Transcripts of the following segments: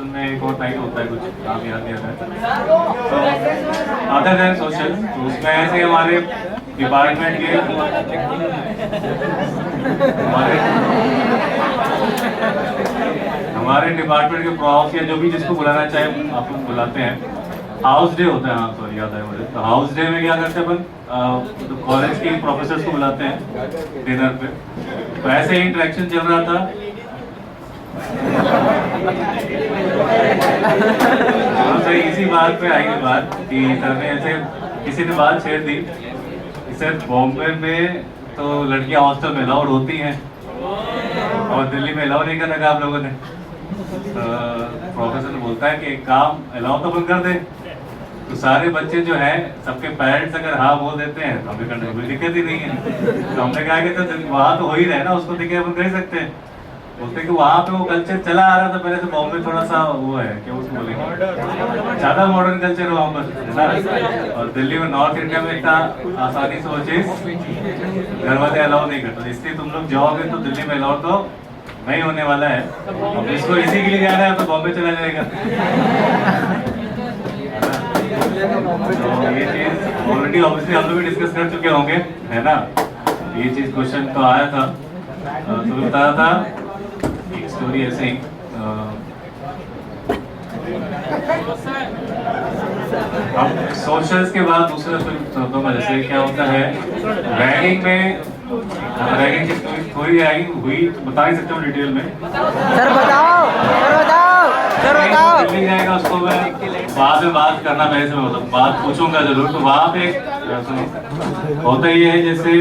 Hostel में एक और टाइप होता है, कुछ नाम याद नहीं आ रहा है, तो अदर देन सोशल, तो उसमें ऐसे हमारे डिपार्टमेंट के हमारे डिपार्टमेंट के प्रॉफ या जो भी जिसको बुलाना चाहे आप लोग बुलाते हैं। हाउस डे होता है, हाँ तो याद है मुझे। तो हाउस डे में क्या करते हैं अपन, तो कॉलेज के प्रोफेसर्स को बुलाते हैं डिनर पे। तो ऐसे ही इंटरेक्शन चल रहा था, तो इसी बात पे आई बात कि सर ने ऐसे किसी ने बात छेड़ दी कि सर बॉम्बे में तो लड़कियां हॉस्टल में अलाउड होती हैं और दिल्ली में अलाउ नहीं कर रखा आप लोगों ने। प्रोफेसर बोलता है कि एक काम अलाउ तो अपन कर दे, तो सारे बच्चे जो हैं सबके पेरेंट्स अगर हाँ बोल देते हैं तो हमें करने में कोई दिक्कत ही नहीं है। तो हमने कहा कि तो वहाँ तो हो ही रहे ना, उसको देखे अपन कर सकते हैं। बोलते कि वहाँ पे वो कल्चर चला आ रहा था पहले, तो बॉम्बे थोड़ा सा वो है क्या उसको बोलेंगे, ज्यादा मॉडर्न कल्चर है वहाँ पर, है ना। और दिल्ली में नॉर्थ इंडिया में इतना आसानी से वो चीज घर वाले अलाउ नहीं करते, इसलिए तुम लोग जाओगे तो दिल्ली में अलाउ तो नहीं होने वाला है। अब इसको इसी के लिए जाना है तो बॉम्बे चला जाएगा। तो ये चीज ऑलरेडी ऑब्वियसली हम लोग भी डिस्कस कर चुके होंगे, है ना। ये चीज क्वेश्चन तो आया था, तो बताया था एक स्टोरी ऐसे ही। अब सोशल्स के बाद दूसरे शब्दों में जैसे क्या होता है, रैगिंग में, रैगिंग की स्टोरी थोड़ी रैगिंग हुई तो बता ही सकता हूँ डिटेल में। सर बताओ, सर बताओ, सर बताओ। मिल जाएगा उसको, मैं बाद में बात करना, मैं इसमें मतलब बात पूछूंगा जरूर। तो वहाँ पे होता ही है, जैसे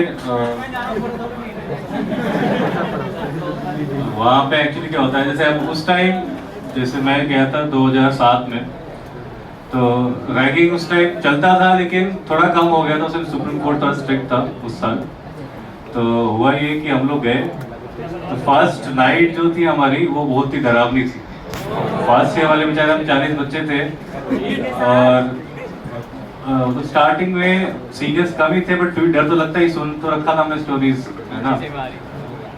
वहाँ पे एक्चुअली क्या होता है, जैसे अब उस टाइम जैसे मैं गया था 2007 में, तो रैगिंग उस टाइम चलता था लेकिन थोड़ा कम हो गया था, सिर्फ सुप्रीम कोर्ट थोड़ा स्ट्रिक्ट था उस साल। तो हुआ ये कि हम लोग गए, तो फर्स्ट नाइट जो थी हमारी वो बहुत ही डरावनी थी। फर्स्ट ईयर वाले बेचारे हम 40 बच्चे थे, और तो स्टार्टिंग में सीरियस कम ही थे, बट फिर डर तो लगता ही, सुन तो रखा था हमने स्टोरीज, है ना।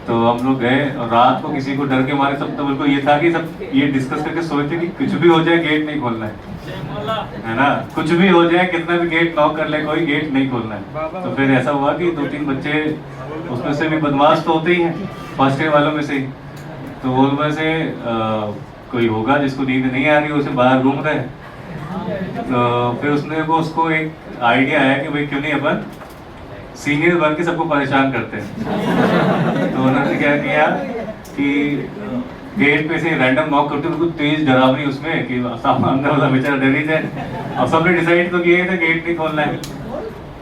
तो हम लोग गए और रात को किसी को डर के मारे, सब तो बिल्कुल ये था कि सब ये डिस्कस करके सोए थे कि कुछ भी हो जाए गेट नहीं खोलना है ना। कुछ भी हो जाए, कितना भी गेट नॉक कर ले कोई, गेट नहीं खोलना है। तो फिर ऐसा हुआ कि 2-3 बच्चे, उसमें से भी बदमाश तो होते ही हैं फर्स्ट ईयर वालों में से ही, तो उनमें से कोई होगा जिसको नींद नहीं आ रही, उसे बाहर घूम रहे। तो फिर उसको एक आइडिया आया कि भाई क्यों नहीं अपन सीनियर बन के सबको परेशान करते हैं। तो उन्होंने क्या किया कि गेट पे से रैंडम नॉक करते, बिल्कुल तेज डरावनी उसमें कि अंदर वाला बेचारा डर ही जाए। अब सबने डिसाइड तो किया था गेट नहीं खोलना है।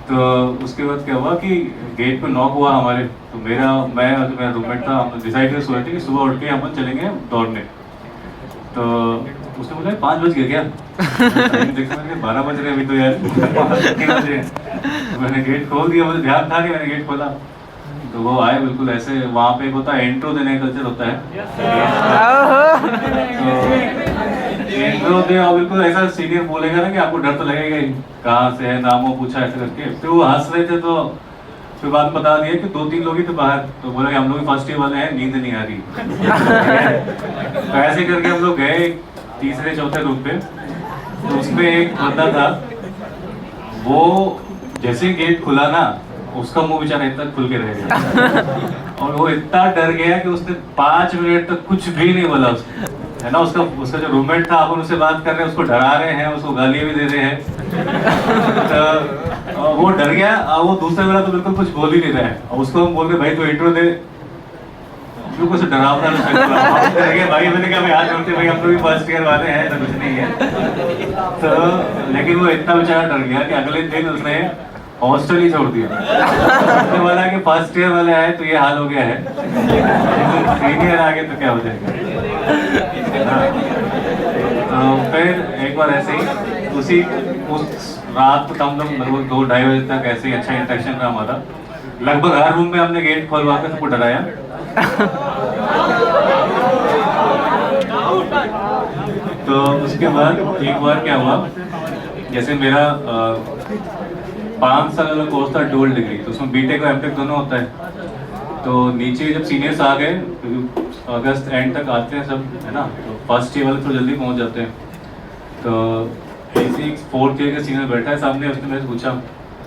तो उसके बाद क्या हुआ कि गेट पे नॉक हुआ हमारे, तो मैं और मेरा रूममेट था, हम डिसाइड कर सोए थे कि सुबह उठ के हम चलेंगे दौड़ने। तो उसने बोला 5 बज गए क्या? देखा मैंने 12 बज रहे अभी तो यार, 3 बजे। तो मैंने गेट खोल दिया, मुझे ध्यान था नहीं, मैंने गेट खोला तो वो आए बिल्कुल ऐसे। वहाँ पे एक होता है इंट्रो देने का कल्चर होता है, तो इंट्रो दे और बिल्कुल ऐसा सीनियर बोलेगा ना कि आपको डर तो लगेगा ही, कहाँ से है, नामों पूछा ऐसे करके। फिर वो हंस रहे थे, तो फिर बाद में बता दिया कि 2-3 लोग ही थे बाहर, तो बोला कि हम लोग फर्स्ट ईयर वाले हैं, नींद नहीं आ रही। तो ऐसे करके हम लोग गए तीसरे चौथे रूम पे। तो उसमें एक बंदा था, वो जैसे ही गेट खुला ना, उसका मुंह बेचारा इतना खुल के रह गया और वो इतना डर गया कि उसने 5 मिनट तक कुछ भी नहीं बोला उसने, है ना। उसका जो रूममेट था, अपन उससे बात कर रहे हैं, उसको डरा रहे हैं, उसको गालियां भी दे रहे हैं। तो वो डर गया, वो दूसरे वाला तो बिल्कुल कुछ बोल ही नहीं रहा है। और उसको हम बोल रहे भाई तो इंट्रो दे, बिल्कुल से डरावना डर गया भाई। मैंने कहा हाथ जोड़ते भाई, हम लोग भी फर्स्ट ईयर वाले हैं, ऐसा कुछ नहीं है। तो लेकिन वो इतना बेचारा डर गया कि अगले दिन उसने हॉस्टल ही छोड़ दिया। उसने बोला कि फर्स्ट ईयर वाले आए तो ये हाल हो गया है, सीनियर आ गए तो क्या हो जाएगा। तो फिर एक बार ऐसे ही उस रात को हम लोग लगभग 2-2:30 बजे तक ऐसे ही अच्छा इंटरेक्शन रहा हमारा। लगभग हर रूम में हमने गेट खोलवा कर सबको डराया। तो उसके बाद एक बार क्या हुआ, जैसे मेरा 5 साल वाला कोर्स था डुअल डिग्री, तो उसमें बीटेक और एमटेक दोनों होता है। तो नीचे जब सीनियर्स आ गए, अगस्त एंड तक आते हैं सब, है ना। तो फर्स्ट ईयर वाले तो जल्दी पहुंच जाते हैं। तो ऐसे ही फोर्थ ईयर का सीनियर बैठा है सामने, उसने मेरे से पूछा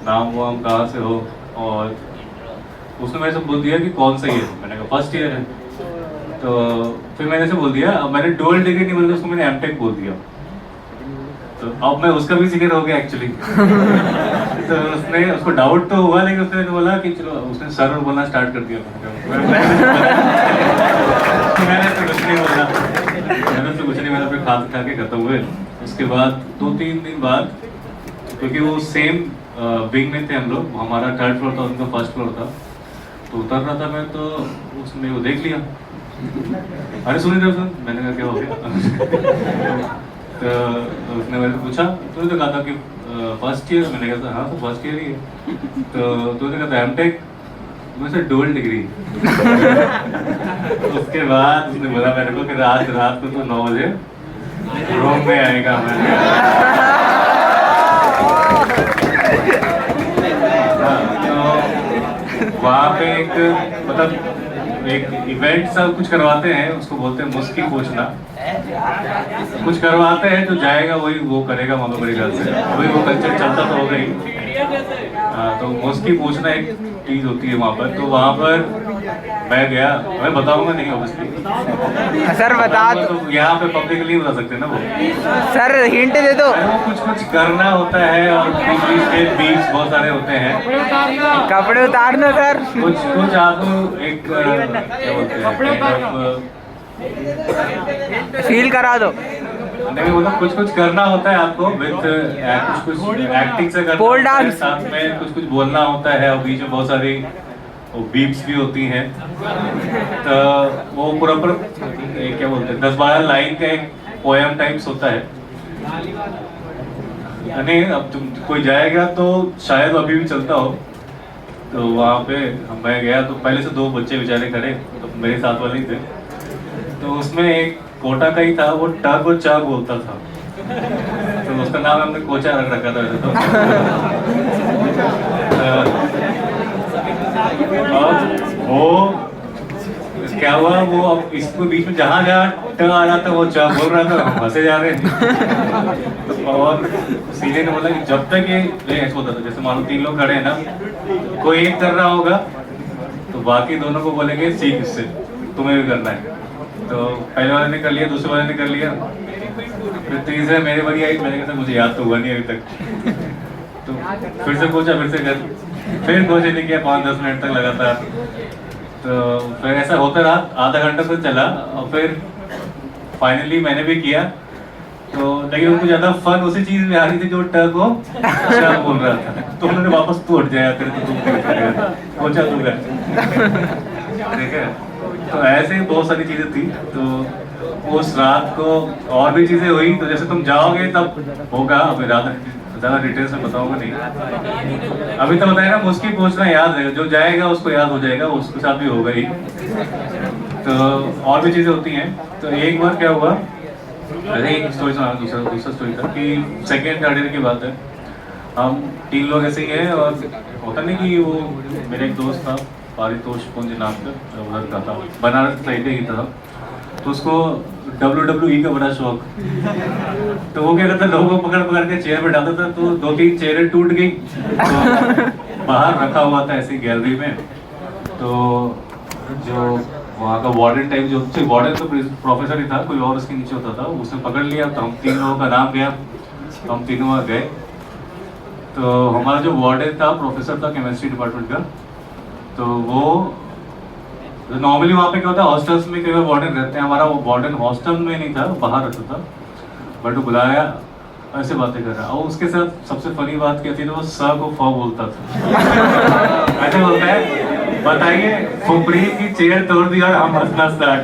नाम वाम कहाँ से हो, और उसने मेरे से बोल दिया कि कौन सा ईयर। मैंने कहा फर्स्ट ईयर है। तो फिर मैंने ऐसे बोल दिया, अब मैंने डुअल डिग्री नहीं बोला, उसको मैंने एमटेक बोल दिया। तो अब मैं उसका भी सीनियर हो गया एक्चुअली। तो उसको डाउट तो हुआ, लेकिन उसने बोला कि चलो, उसने सर बोलना स्टार्ट कर दिया। मैंने तो कुछ नहीं बोला, मैंने फिर खाते खा के खत्म हुए। उसके बाद 2-3 दिन बाद, क्योंकि वो सेम विंग में थे हम लोग, हमारा 3rd फ्लोर था, उनका 1st फ्लोर था। तो उतर रहा था मैं, तो उसने वो देख लिया, अरे सुन रहे हो, मैंने कहा क्या हो गया। तो उसने मेरे से पूछा, तूने तो कहा था कि फर्स्ट ईयर। मैंने कहा हाँ तो फर्स्ट ईयर ही है। तो तूने कहा था एमटेक, मुझसे डुअल डिग्री। उसके बाद उसने बोला मेरे को कि आज रात को तो 9 बजे रूम में आएगा। मैंने तो वहाँ पे एक मतलब एक इवेंट सब कुछ करवाते हैं, उसको बोलते हैं मुस्की पूछना। कुछ करवाते हैं तो जाएगा वही वो करेगा, मानो मेरे ख्याल से वही वो कल्चर चलता तो होगा ही। हाँ, तो मुस्की पूछना एक चीज होती है वहाँ पर। तो वहाँ पर मैं गया, मैं बताऊंगा नहीं ऑब्वियसली सर बता तो यहाँ पे पब्लिकली बता सकते हैं ना वो। सर हिंट दे दो। वो कुछ करना होता है और बीच बहुत सारे होते हैं। कपड़े उतार दो सर। कुछ आपको एक क्या बोलते हैं, फील करा दो। नहीं मतलब कुछ करना होता है आपको विद कुछ एक्टिंग से करना पोल होता है, डांस। साथ में कुछ बोलना होता है, और बीच में बहुत सारी बीप्स भी होती हैं। तो वो पूरा क्या बोलते हैं 10-12 लाइन का एक पोएम टाइप्स होता है। नहीं अब तुम कोई जाएगा तो शायद अभी भी चलता हो। तो वहाँ पे मैं गया तो पहले से 2 बच्चे बेचारे खड़े, तो मेरे साथ वाले ही थे। तो उसमें एक कोटा का ही था, वो टग और चाग बोलता था। तो उसका नाम हमने कोचा रख रखा था वैसे तो। वो क्या हुआ, वो अब इसको बीच में जहाँ जहाँ ट आ रहा था वो चाग बोल रहा था, हम हंसे जा रहे हैं। और सीधे ने बोला कि जब तक ये ऐसा होता था, जैसे मान लो 3 लोग खड़े हैं ना, कोई एक कर रहा होगा तो बाकी दोनों को बोलेंगे सीख इससे, तुम्हें भी करना है। तो पहले वाले ने कर लिया, दूसरे वाले ने कर लिया, फिर तीसरे मेरे बारी आई। मैंने कहा मुझे याद तो हुआ नहीं अभी तक। तो फिर से पूछा, फिर से कर, फिर कोशिश नहीं किया 5-10 मिनट तक लगातार। तो फिर ऐसा होता रहा, आधा घंटा फिर चला, और फिर फाइनली मैंने भी किया। तो लेकिन उनको ज्यादा फन उसी चीज में आ रही थी जो टग को चाग बोल रहा था। तो उन्होंने वापस तू उठ जाया, तेरे तो तुम कोचा तू कर, ठीक है। तो ऐसे ही बहुत सारी चीजें थी। तो उस रात को और भी चीजें हुई। तो जैसे तुम जाओगे तब होगा, अभी ज्यादा डिटेल से बताऊंगा नहीं। अभी तो बताया ना, मुस्की पूछना याद है, जो जाएगा उसको याद हो जाएगा, उसके साथ भी होगा ही। तो और भी चीजें होती हैं। तो एक बार क्या हुआ, अरे एक स्टोरी सुना, दूसरा स्टोरी था कि 2nd-3rd ईयर की बात है। हम 3 लोग ऐसे ही हैं, और होता नहीं कि वो मेरे एक दोस्त था पारितोष पुंज नाम का, उधर का था, बनारस साइड ही था। तो उसको WWE का बड़ा शौक। तो वो क्या करता, लोगों को पकड़ के चेयर पे डालता था। तो 2-3 चेयरें टूट गई, तो बाहर रखा हुआ था ऐसी गैलरी में। तो जो वहाँ का वार्डन टाइप जो वार्डन तो प्रोफेसर ही था, कोई और उसके नीचे होता था, उसने पकड़ लिया। तो हम 3 लोगों का नाम गया, हम तीनों वहाँ गए। तो हमारा जो वार्डन था, प्रोफेसर था केमिस्ट्री डिपार्टमेंट का। तो वो नॉर्मली वहाँ पे क्या होता है, हॉस्टल्स में कई बार वार्डन रहते हैं। हमारा वो वार्डन हॉस्टल में नहीं था, बाहर रहता था। बट वो बुलाया, ऐसे बातें कर रहा है। और उसके साथ सबसे फनी बात क्या थी, तो वो स को फ बोलता था। ऐसे बोलता है, बताइए फुफड़ी की चेयर तोड़ दी और हम हंसना स्टार्ट।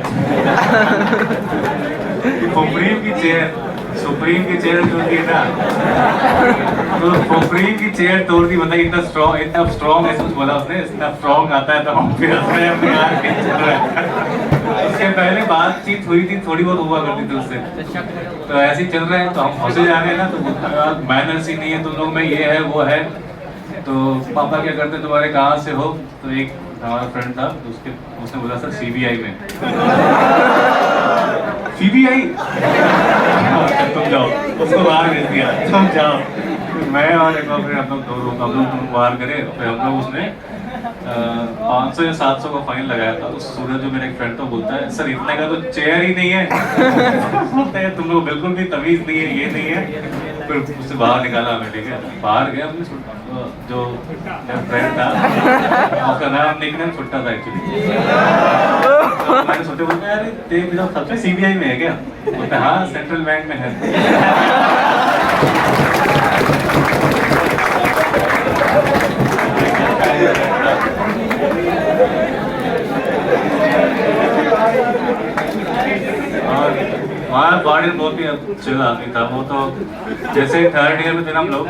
फुफड़ी की चेयर, सुप्रीम की चेयर तोड़ दी ना, तो सुप्रीम की चेयर तोड़ दी। मतलब इतना स्ट्रॉन्ग ऐसे कुछ बोला उसने, इतना स्ट्रॉन्ग आता है। तो हम फिर हंस रहे हैं अपने यार के चल रहा है। उसके पहले बातचीत हुई थी, थोड़ी बहुत हुआ करती थी उससे। तो ऐसे ही चल रहे हैं, तो हम हंसे जा रहे हैं ना। तो मैनर्स ही नहीं है तुम लोग में, ये है वो है। तो पापा क्या करते, तुम्हारे कहाँ से हो? तो एक हमारा फ्रेंड था तो उसने बोला सर सीबीआई में। सीबीआई तुम जाओ, उसको बाहर भेज दिया, तुम जाओ। मैं और एक और हम लोग बाहर करे, फिर हम लोग उसने 500 या 700 का फाइन लगाया था। उस सूरज जो मेरा एक फ्रेंड था बोलता है सर इतने का तो चेयर ही नहीं है। बोलते हैं तुम लोग बिल्कुल भी तमीज नहीं है, ये नहीं है। फिर उससे बाहर निकाला हमें, ठीक है, बाहर गया हमने। जो मेरा फ्रेंड था उसका नाम निकनेम छुट्टा था एक्चुअली। तो मैंने सोचे, बोलते यार तेरे सबसे सीबीआई में है क्या? बोलते हाँ सेंट्रल बैंक में है। और वहाँ बारिश बहुत ही चिल आदमी था वो। तो जैसे थर्ड ईयर में थे ना हम लोग,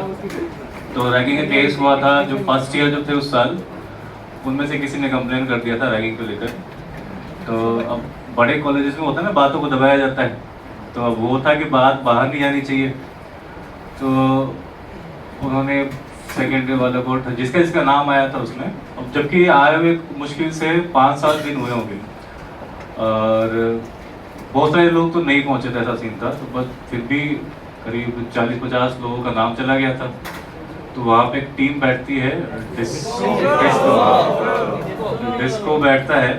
तो रैगिंग का केस हुआ था। जो फर्स्ट ईयर जो थे उस साल, उनमें से किसी ने कंप्लेन कर दिया था रैगिंग को लेकर। तो अब बड़े कॉलेजेस में होता है ना, बातों को दबाया जाता है। तो अब वो था कि बात बाहर नहीं आनी चाहिए। तो उन्होंने सेकेंड ईयर वालों को, जिसका नाम आया था उसमें, अब जबकि आए हुए मुश्किल से 5-7 दिन हुए होंगे और बहुत सारे लोग तो नहीं पहुंचे थे, ऐसा सीन था। तो बस फिर भी करीब 40-50 लोगों का नाम चला गया था। तो वहाँ पे एक टीम बैठती है, डिस्को बैठता है।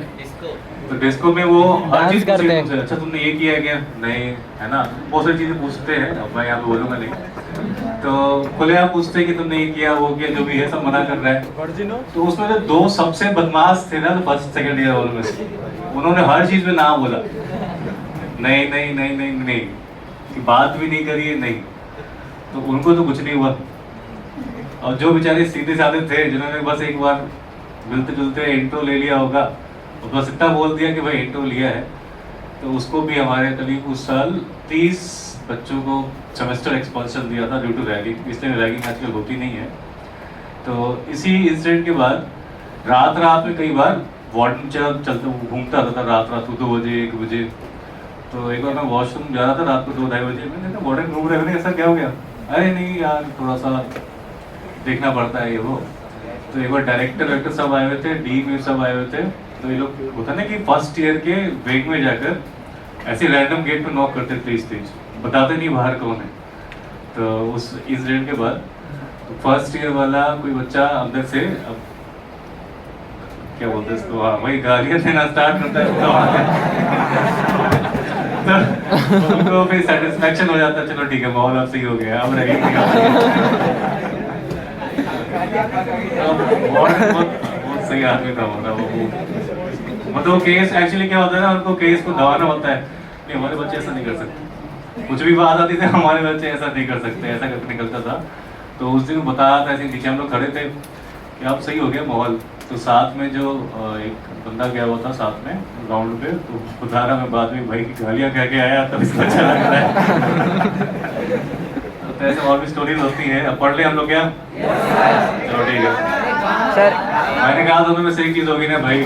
तो डिस्को में वो हर चीज पूछते हैं, अच्छा तुमने ये किया क्या? नहीं, है ना, बहुत सारी चीजें पूछते हैं। अब मैं यहाँ पे बोलूंगा नहीं। तो खुलेआम पूछते हैं कि तुमने ये किया वो किया, जो भी है सब मना कर रहा है। तो उसमें जो 2 सबसे बदमाश थे ना, फर्स्ट सेकंड ईयर वालों में से, उन्होंने हर चीज में ना बोला, नहीं नहीं नहीं नहीं नहीं, कि बात भी नहीं करी है, नहीं। तो उनको तो कुछ नहीं हुआ। और जो बेचारे सीधे साधे थे, जिन्होंने बस एक बार मिलते जुलते इंट्रो ले लिया होगा, और बस इतना बोल दिया कि भाई इंट्रो लिया है, तो उसको भी हमारे करीब उस साल 30 बच्चों को सेमेस्टर एक्सपल्शन दिया था ड्यू टू रैगिंग। इसलिए रैगिंग आजकल होती नहीं है। तो इसी इंसिडेंट के बाद रात में कई बार वार्डन चलता घूमता रहता था, रात 2 बजे 1 बजे। तो एक बार मैं वॉशरूम जा रहा था रात को 2-2:30 बजे, मैंने कहा वार्डन घूम रहे हैं, ऐसा क्या हो गया? अरे नहीं यार, थोड़ा सा देखना पड़ता है ये वो। तो एक बार डायरेक्टर सब आए हुए थे, डीन सब आए हुए थे। तो ये लोग होता ना कि फर्स्ट ईयर के वेग में जाकर ऐसे रैंडम गेट पे नॉक करते तेज, बताते नहीं बाहर कौन है। तो उस इंसिडेंट के बाद फर्स्ट ईयर वाला कोई बच्चा अंदर से, अब क्या बोलते हैं इसको, हाँ वही गालियाँ देना स्टार्ट करता है। तो उनको फिर सेटिस्फेक्शन हो जाता है, चलो ठीक है माहौल अब सही हो गया, अब रैगिंग नहीं होती। बहुत सही आदमी था वो। मतलब केस एक्चुअली क्या होता है ना, उनको केस को दबाना होता है कि हमारे बच्चे ऐसा नहीं कर सकते। कुछ भी बात आती थी, हमारे बच्चे ऐसा नहीं कर सकते, ऐसा करके निकलता था। तो उस दिन बताया था, ऐसे नीचे हम लोग खड़े थे कि अब सही हो गया माहौल। तो साथ में जो एक बंदा गया हुआ था साथ में ग्राउंड पे, तो बता रहा मैं बाद में भाई की गालियाँ कह के आया, तब इसको अच्छा लग रहा है। तो ऐसे और भी स्टोरीज होती हैं। अब पढ़ ले हम लोग क्या? चलो ठीक है सर मैंने कहा दोनों में से एक चीज होगी ना भाई।